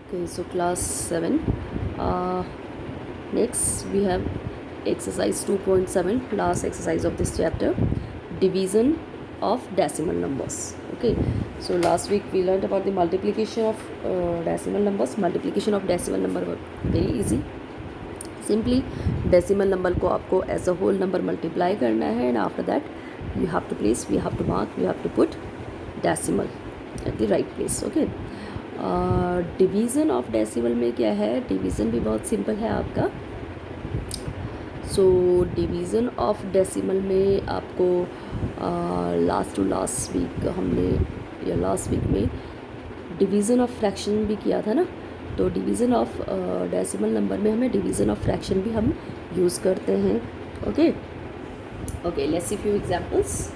Okay, so class 7. Next, we have exercise 2.7, last exercise of this chapter, division of decimal numbers. Okay, so last week we learned about the multiplication of decimal numbers. Multiplication of decimal number was very easy. Simply decimal number को आपको as a whole number multiply करना है, and after that you have to place, we have to mark, we have to put decimal at the right place. Okay. Division of decimal में क्या है, division भी बहुत simple है आपका. सो division of decimal में आपको लास्ट वीक हमने या लास्ट वीक में डिवीज़न ऑफ फ्रैक्शन भी किया था ना. तो डिवीज़न ऑफ डेसिमल नंबर में हमें डिवीज़न ऑफ फ्रैक्शन भी हम यूज़ करते हैं. Okay okay, let's see few examples.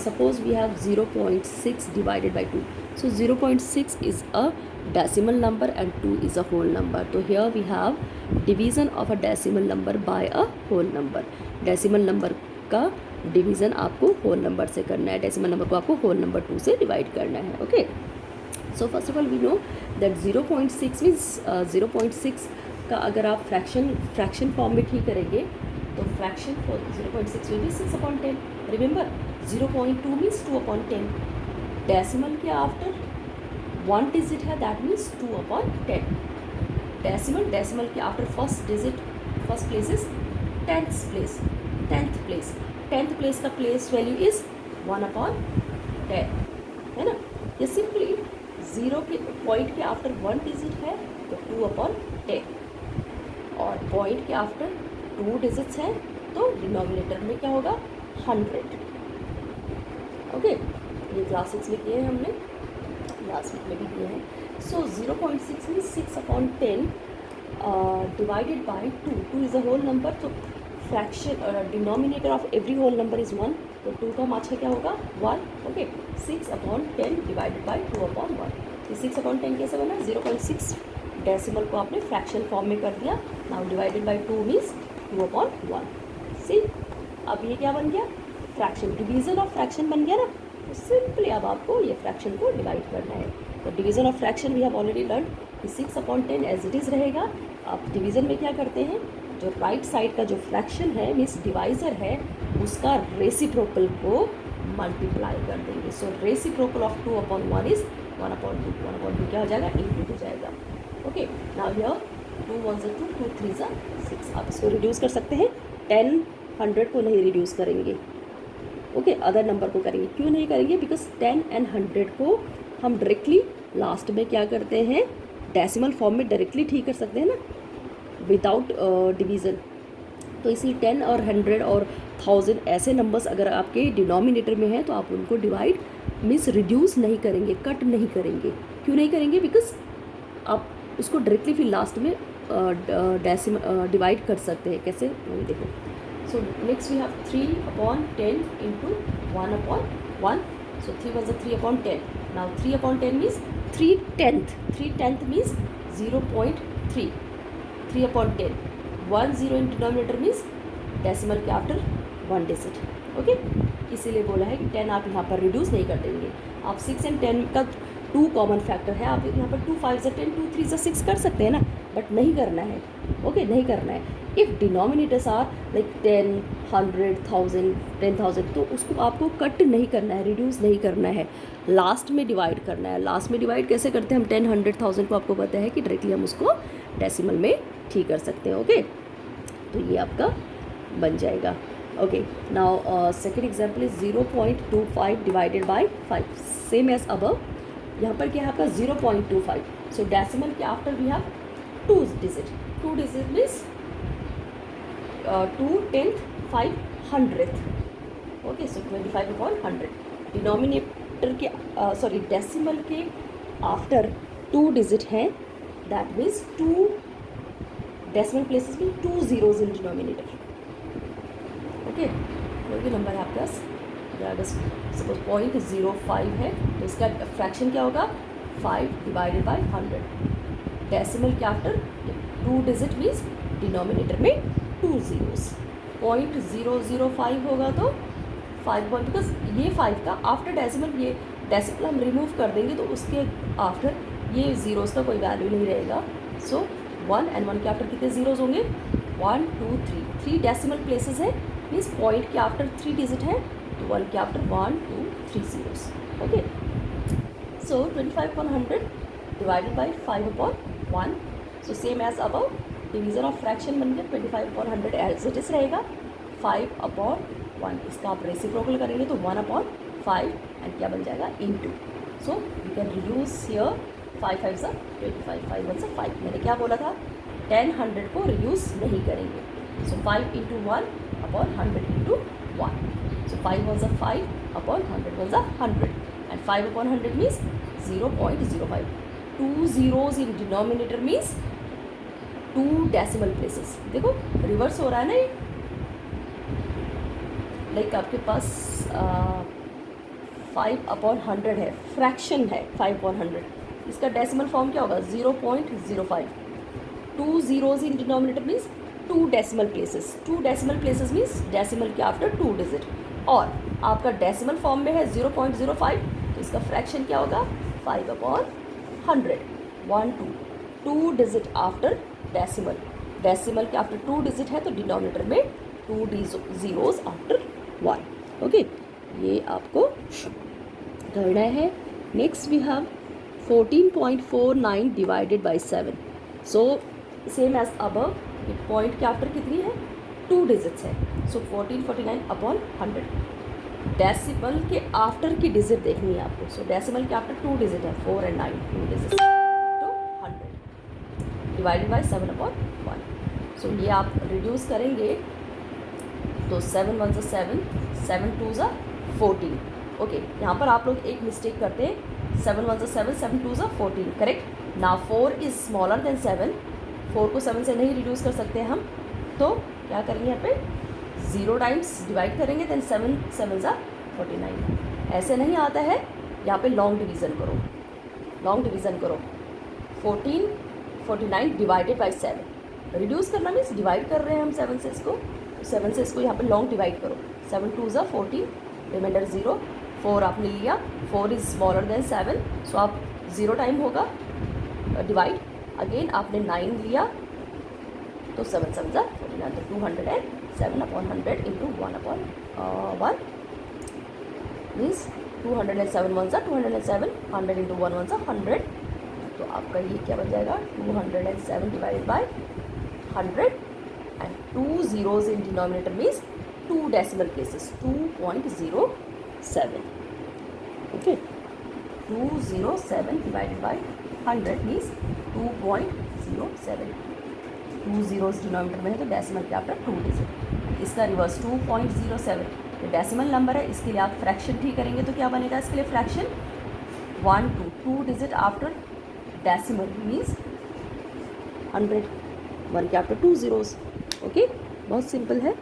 Suppose we have 0.6 divided by 2. So 0.6 is a decimal number and 2 is a whole number. So here we have division of a decimal number by a whole number. Decimal number का division आपको whole number से करना है. Decimal number को आपको whole number 2 से divide करना है. Okay. So first of all we know that 0.6 means 0.6 का अगर आप fraction form में ठीक करेंगे तो fraction for 0.6 will be 6/10. Remember 0.2 means 2/10. Decimal के after one digit है, that means 2/10. Decimal के after first place is tenth place. tenth place का place value is 1/10 है ना. ये simply 0 के point के after one digit है तो 2/10 और point के after 2 digits है तो डिनोमिनेटर में क्या होगा 100. ओके, ये क्लास 6 में किए हैं हमने, लास्ट वीक में भी किए हैं. So 0.6 mean 6/10 divided by 2 is a whole number. तो fraction denominator of every whole number is 1. तो 2 का माछा क्या होगा 1. Okay, 6/10 divided by 2/1. ये 6/10 कैसे बना, 0.6 डेसिमल को आपने फ्रैक्शन फॉर्म में कर दिया. Now divided by 2 means 2/1. सी, अब ये क्या बन गया, फ्रैक्शन, डिवीज़न ऑफ फ्रैक्शन बन गया ना. तो सिंपली अब आपको ये फ्रैक्शन को डिवाइड करना है. तो division of fraction we have already learn कि 6/10 एज इट इज़ रहेगा. आप डिवीज़न में क्या करते हैं, जो राइट साइड का जो फ्रैक्शन है मीन्स डिवाइज़र है उसका रेसिप्रोकल को मल्टीप्लाई कर देंगे. सो रेसिप्रोकल ऑफ 2/1 इज़ 1/2. 1/2 क्या हो जाएगा, 8 हो जाएगा. Okay, now here 2 1 2 2 3 6. आप इसको रिड्यूस कर सकते हैं. 10 100 को नहीं रिड्यूस करेंगे. ओके, अदर नंबर को करेंगे. क्यों नहीं करेंगे, बिकॉज 10 and 100 को हम डायरेक्टली लास्ट में क्या करते हैं, डेसिमल फॉर्म में डायरेक्टली ठीक कर सकते हैं ना विदाउट डिवीज़न. तो इसलिए 10 और 100 और 1000 ऐसे नंबर्स अगर आपके डिनोमिनेटर में हैं तो आप उनको डिवाइड मीन्स रिड्यूस नहीं करेंगे, कट नहीं करेंगे. क्यों नहीं करेंगे, बिकॉज आप उसको डायरेक्टली फिर लास्ट में डिवाइड कर सकते हैं. कैसे, देखो. So next we have 3/10 into 1/1. So 3 was 3/10. Now 3/10 means 3/10 means 0.3. 3/10 10 in denominator means decimal के आफ्टर 1 डिजिट. ओके, इसीलिए बोला है कि 10 आप यहाँ पर रिड्यूस नहीं कर देंगे. आप 6 and 10 का 2 कॉमन फैक्टर है, आप यहाँ पर 2 5 10 2 3 6 कर सकते हैं ना, बट नहीं करना है. ओके, नहीं करना है. इफ़ डिनोमिनेटर्स आर लाइक 10 100 1000 10,000 तो उसको आपको कट नहीं करना है, रिड्यूस नहीं करना है, लास्ट में डिवाइड करना है. लास्ट में डिवाइड कैसे करते हैं हम, 10 100 1000 को आपको पता है कि डायरेक्टली हम उसको डेसिमल में ठीक कर सकते हैं. ओके, तो ये आपका बन जाएगा. Okay, now second example is 0.25 divided by 5. Same as above. यहाँ पर क्या है आपका 0.25. सो डेसिमल के after we have 2 digit. 2 digit means 2 10th 5 100th. Okay, so 25/100. Denominator के सॉरी डेसिमल के आफ्टर 2 डिजिट हैं, दैट मीन्स 2 डेसिमल प्लेसेस में 2 zeros इन डिनोमिनेटर. ओके, कोई भी नंबर है आपके पास, अगर सपोज 0.05 है तो इसका फ्रैक्शन क्या होगा 5 डिवाइडेड बाई 100. डेसिमल के आफ्टर 2 डिजिट मीन्स डिनोमिनेटर में 2 zeros. 0.005 होगा तो 5 बिकॉज ये 5 का आफ्टर डेसिमल, ये डेसिमल हम रिमूव कर देंगे तो उसके आफ्टर ये ज़ीरोज़ का कोई वैल्यू नहीं रहेगा. सो 1 एंड 1 के आफ्टर कितने ज़ीरोज़ होंगे? 1 2 3. 3 डेसिमल प्लेसेस है, मीन्स पॉइंट के आफ्टर 3 डिजिट है, तो 1 के after 1 2 3 zeros. Okay. So 25/100 divided by 5/1. So same as above, division of fraction बन गया 25/100 एज इट इज़ रहेगा. 5/1 इसका आप रेसिप्रोकल करेंगे तो 1/5 एंड क्या बन जाएगा? Into. So you can reduce here 5 5 सा 25, 5 1 सा 5. मैंने क्या बोला था? 10 100 को रिड्यूस नहीं करेंगे. सो 5 इंटू 1/100 इंटू 1. सो 5 1 सा 5 अपॉन 100 1 सा 100 and 5/100 means 0.05. 2 zeros in denominator means 2 decimal places. देखो रिवर्स हो रहा है ना ये. लाइक आपके पास 5/100 है, फ्रैक्शन है 5/100. इसका डेसिमल फॉर्म क्या होगा? 0.05. 2 zeros in denominator means 2 decimal places. 2 decimal places means decimal के आफ्टर 2 डिजिट. और आपका डेसिमल फॉर्म में है 0.05, तो इसका फ्रैक्शन क्या होगा? 5/100. 1 2 डिजिट आफ्टर डेसिमल. डेसिमल के आफ्टर 2 डिजिट है तो डिनोमिनेटर में 2 ज़ीरोज़ आफ्टर 1. ओके, ये आपको करना है. Next we have 14.49 divided by 7. So same as above, point के आफ्टर कितनी है? 2 डिजिट्स है. सो 1449/100. डेसिमल के आफ्टर की डिजिट देखनी है आपको. सो डेसिमल के आफ्टर 2 डिजिट है, 4 and 9, 2 डिजिट, तो 100 डिवाइडेड बाई 7/1. सो ये आप रिड्यूस करेंगे तो 7 1 सा 7, 7 2 सा 14. ओके, यहाँ पर आप लोग एक मिस्टेक करते हैं. 7 1 सा 7, 7 2 सा 14. करेक्ट. ना 4 इज़ स्मॉलर देन 7. 4 को 7 से नहीं रिड्यूस कर सकते हम, तो क्या करेंगे? यहाँ पे 0 टाइम्स डिवाइड करेंगे, देन 7 7 सा 49. ऐसे नहीं आता है, यहाँ पे लॉन्ग डिवीज़न करो. लॉन्ग डिवीज़न करो. 14 49 डिवाइडेड बाई 7. रिड्यूस करना मीन्स डिवाइड कर रहे हैं हम 7 से इसको. 7 से इसको यहाँ पे लॉन्ग डिवाइड करो. 7 2 सा 14, रिमाइंडर 0. 4 आपने लिया, 4 इज़ स्मॉलर देन 7, सो आप 0 टाइम होगा डिवाइड. अगेन आपने 9 लिया तो 7 7 सा 49, तो 207/100 इंटू 1/1 मीन्स 207 1 सा 207, 100 इंटू 1 1 सा 100. तो आपका ये क्या बन जाएगा? 207 divided by 100 and 2 zeros in denominator means 2 decimal places, 2.07. okay, 207 divided by 100 means 2.07. 2 zeros denominator में है तो डेसिमल के आफ्टर 2 डिजिट. इसका रिवर्स 2.07. ये डेसिमल नंबर है, इसके लिए आप फ्रैक्शन ठीक करेंगे तो क्या बनेगा? इसके लिए fraction 1 2 digit after decimal means 100. 1 के आफ्टर 2 zeros. ओके, बहुत सिंपल है.